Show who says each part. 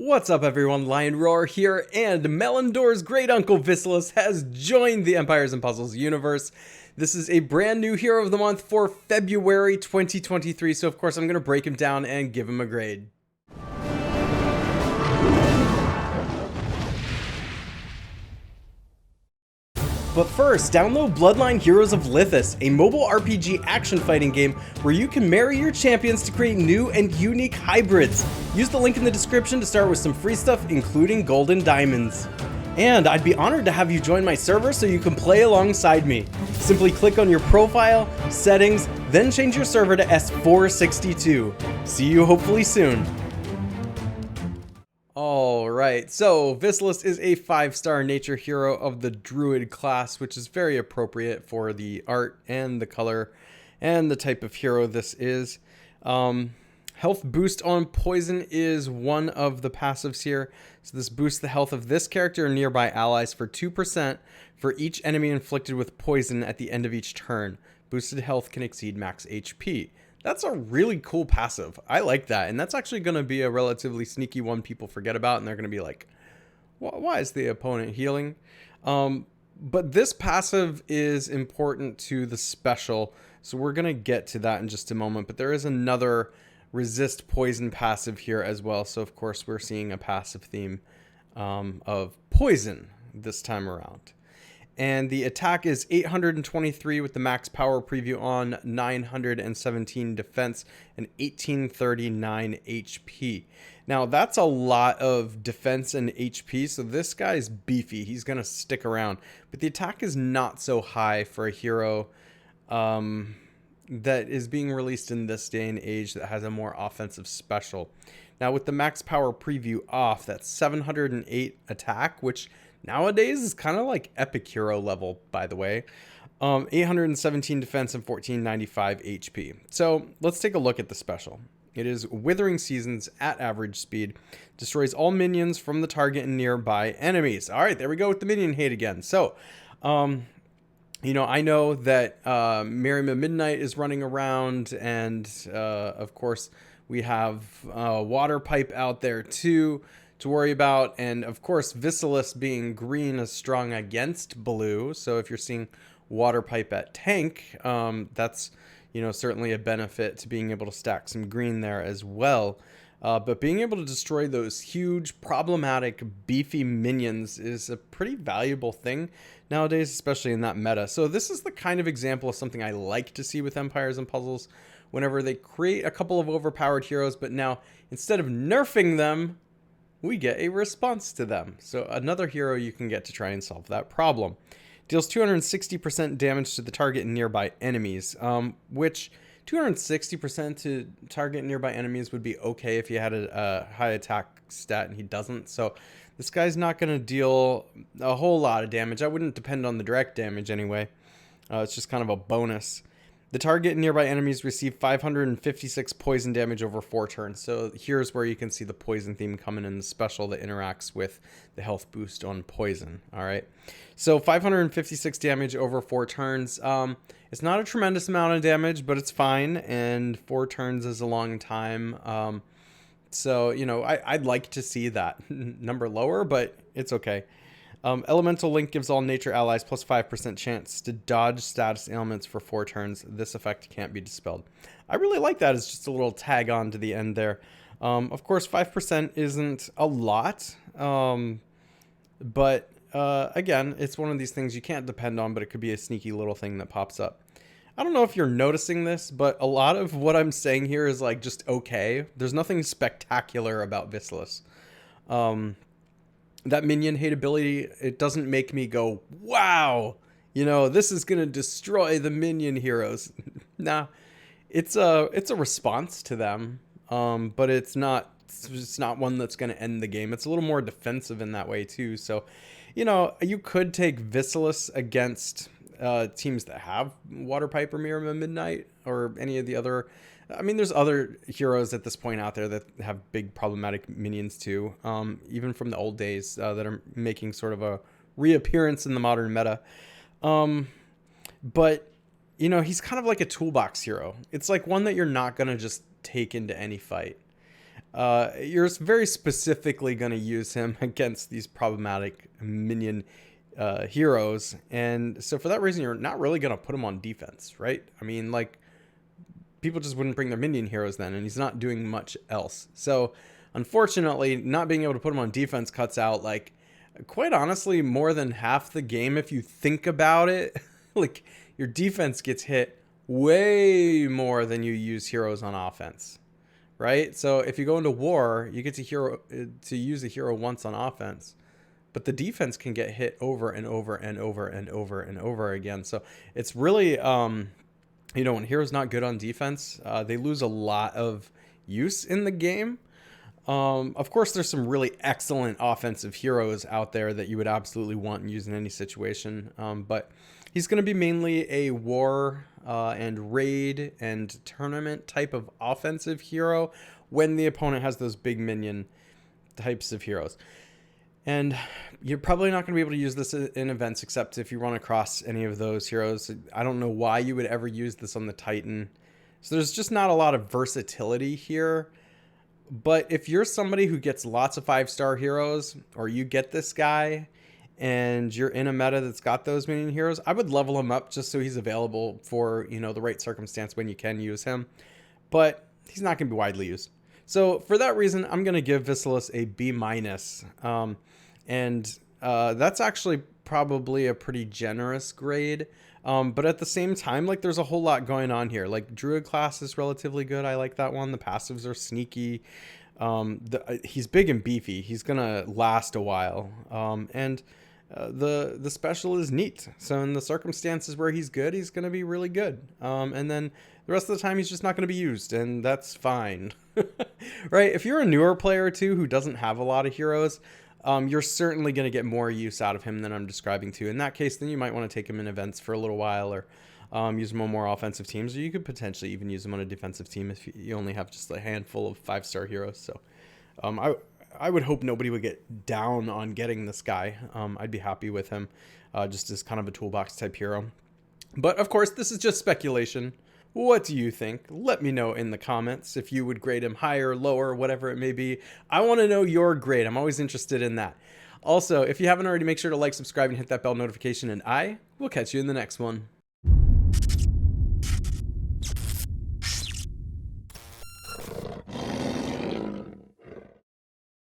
Speaker 1: What's up everyone, Lion Roar here, and Melondor's great uncle Viselus has joined the Empires and Puzzles universe. This is a brand new Hero of the Month for February 2023, so of course I'm going to break him down and give him a grade. But first, download Bloodline Heroes of Lithus, a mobile RPG action fighting game where you can marry your champions to create new and unique hybrids. Use the link in the description to start with some free stuff, including gold and diamonds. And I'd be honored to have you join my server so you can play alongside me. Simply click on your profile, settings, then change your server to S462. See you hopefully soon. Alright, so Viselus is a 5-star nature hero of the druid class, which is very appropriate for the art and the color and the type of hero this is. Health boost on poison is one of the passives here. So this boosts the health of this character and nearby allies for 2% for each enemy inflicted with poison at the end of each turn. Boosted health can exceed max HP. That's a really cool passive. I like that. And that's actually going to be a relatively sneaky one people forget about. And they're going to be like, why is the opponent healing? But this passive is important to the special. So we're going to get to that in just a moment. But there is another resist poison passive here as well. So of course we're seeing a passive theme of poison this time around. And the attack is 823 with the max power preview on, 917 defense, and 1839 HP. Now, that's a lot of defense and HP, so this guy's beefy. He's going to stick around. But the attack is not so high for a hero that is being released in this day and age that has a more offensive special. Now, with the max power preview off, that's 708 attack, which nowadays is kind of like epic hero level, by the way. 817 defense and 1495 HP. So let's take a look at the special. It is Withering Seasons at average speed. Destroys all minions from the target and nearby enemies. All right, there we go with the minion hate again. So, you know, I know that Miriam Midnight is running around, and of course we have Waterpipe out there too to worry about, and of course Viselus being green is strong against blue, so if you're seeing Waterpipe at tank, that's, you know, certainly a benefit to being able to stack some green there as well. But being able to destroy those huge problematic beefy minions is a pretty valuable thing nowadays, especially in that meta. So this is the kind of example of something I like to see with Empires and Puzzles, whenever they create a couple of overpowered heroes, but now instead of nerfing them, we get a response to them. So another hero you can get to try and solve that problem. Deals 260% damage to the target and nearby enemies, which 260% to target and nearby enemies would be okay if you had a high attack stat and he doesn't. So this guy's not going to deal a whole lot of damage. I wouldn't depend on the direct damage anyway. It's just kind of a bonus. The target and nearby enemies receive 556 poison damage over 4 turns. So here's where you can see the poison theme coming in the special that interacts with the health boost on poison. All right. So 556 damage over 4 turns. It's not a tremendous amount of damage, but it's fine. And 4 turns is a long time. So, you know, I'd like to see that number lower, but it's okay. Elemental Link gives all nature allies plus 5% chance to dodge status ailments for 4 turns. This effect can't be dispelled. I really like that as just a little tag on to the end there. Of course, 5% isn't a lot, but again, it's one of these things you can't depend on, but it could be a sneaky little thing that pops up. I don't know if you're noticing this, but a lot of what I'm saying here is like just okay. There's nothing spectacular about Viselus. That minion hate ability, it doesn't make me go, wow, you know, this is going to destroy the minion heroes. Nah, it's a response to them, but it's not one that's going to end the game. It's a little more defensive in that way too. So, you know, you could take Viselus against teams that have Waterpipe or Miriam Midnight or any of the other. I mean, there's other heroes at this point out there that have big problematic minions too, even from the old days that are making sort of a reappearance in the modern meta. But, you know, he's kind of like a toolbox hero. It's like one that you're not going to just take into any fight. you're very specifically going to use him against these problematic minion heroes. And so for that reason, you're not really going to put him on defense, right? I mean, like, people just wouldn't bring their minion heroes then, and he's not doing much else. So unfortunately, not being able to put him on defense cuts out, like, quite honestly, more than half the game if you think about it. Like, your defense gets hit way more than you use heroes on offense, right? So if you go into war, you get to use a hero once on offense, but the defense can get hit over and over and over and over and over again. So it's really, you know, when heroes not good on defense, they lose a lot of use in the game. Of course, there's some really excellent offensive heroes out there that you would absolutely want and use in any situation. But he's going to be mainly a war and raid and tournament type of offensive hero when the opponent has those big minion types of heroes. And you're probably not going to be able to use this in events except if you run across any of those heroes. I don't know why you would ever use this on the Titan. So there's just not a lot of versatility here. But if you're somebody who gets lots of 5-star heroes, or you get this guy and you're in a meta that's got those minion heroes, I would level him up just so he's available for, you know, the right circumstance when you can use him. But he's not going to be widely used. So for that reason, I'm going to give Viselus a B-. That's actually probably a pretty generous grade. But at the same time, like, there's a whole lot going on here. Like, Druid class is relatively good. I like that one. The passives are sneaky. He's big and beefy. He's going to last a while. The special is neat. So in the circumstances where he's good, he's going to be really good. And then the rest of the time, he's just not going to be used. And that's fine. Right? If you're a newer player, too, who doesn't have a lot of heroes, you're certainly going to get more use out of him than I'm describing to. In that case, then you might want to take him in events for a little while, or use him on more offensive teams, or you could potentially even use him on a defensive team if you only have just a handful of 5-star heroes. So I would hope nobody would get down on getting this guy. I'd be happy with him just as kind of a toolbox type hero. But of course, this is just speculation. What do you think? Let me know in the comments if you would grade him higher, lower, whatever it may be. I want to know your grade. I'm always interested in that. Also, if you haven't already, make sure to like, subscribe, and hit that bell notification, and I will catch you in the next one.